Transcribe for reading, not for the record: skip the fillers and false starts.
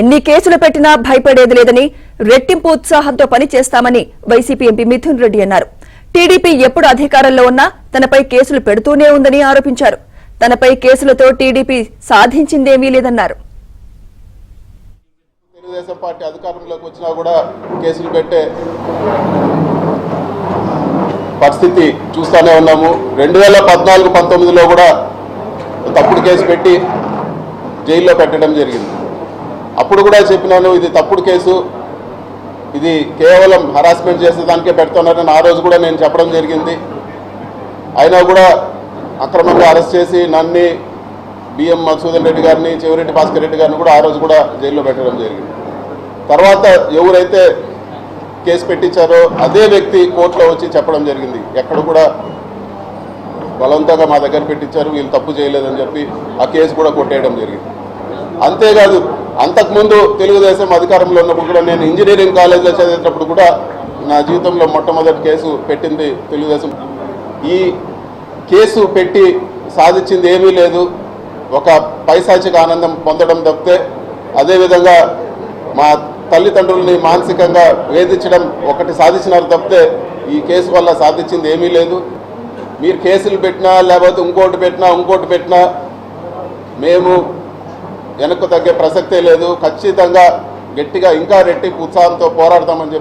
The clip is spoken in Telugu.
ఎన్ని కేసులు పెట్టినా భయపడేది లేదని రెట్టింపు ఉత్సాహంతో పనిచేస్తామని వైసీపీ ఎంపీ మిథున్ రెడ్డి అన్నారు. టీడీపీ ఎప్పుడు అధికారంలో ఉన్నా తనపై కేసులు పెడుతూనే ఉందని ఆరోపించారు. తనపై కేసులతో టీడీపీ సాధించిందేమీ లేదన్నారు. తెలుగుదేశం పార్టీ అధికారంలోకి వచ్చినా కూడా కేసులు పెట్టే పరిస్థితి చూస్తూనే ఉన్నాము. 2014-19లో కూడా తప్పుడు కేసు పెట్టి జైల్లో పెట్టడం జరిగింది. అప్పుడు కూడా చెప్పినాను, ఇది తప్పుడు కేసు, ఇది కేవలం హరాస్మెంట్ చేసేదానికే పెడుతున్నారని ఆ రోజు కూడా నేను చెప్పడం జరిగింది. అయినా కూడా అక్రమంగా అరెస్ట్ చేసి నన్ను, బిఎం మధుసూదన్ రెడ్డి గారిని, చెవిరెడ్డి భాస్కర్ రెడ్డి గారిని కూడా ఆ రోజు కూడా జైల్లో పెట్టడం జరిగింది. తర్వాత ఎవరైతే కేసు పెట్టించారో అదే వ్యక్తి కోర్టులో వచ్చి చెప్పడం జరిగింది, ఎక్కడ కూడా బలవంతంగా మా దగ్గర పెట్టించారు, వీళ్ళు తప్పు చేయలేదని చెప్పి ఆ కేసు కూడా కొట్టేయడం జరిగింది. అంతేకాదు, అంతకుముందు తెలుగుదేశం అధికారంలో ఉన్నప్పుడు కూడా నేను ఇంజనీరింగ్ కాలేజీలో చదివేటప్పుడు కూడా నా జీవితంలో మొట్టమొదటి కేసు పెట్టింది తెలుగుదేశం. ఈ కేసు పెట్టి సాధించింది ఏమీ లేదు, ఒక పైశాచిక ఆనందం పొందడం తప్పితే, అదేవిధంగా మా తల్లిదండ్రుల్ని మానసికంగా వేధించడం ఒకటి సాధించినారు తప్పితే ఈ కేసు వల్ల సాధించింది ఏమీ లేదు. మీరు కేసులు పెట్టినా లేకపోతే ఇంకోటి పెట్టినా మేము వెనక్కు తగ్గే ప్రసక్తే లేదు. ఖచ్చితంగా గట్టిగా ఇంకా రెట్టింపు ఉత్సాహంతో పోరాడతామని చెప్పి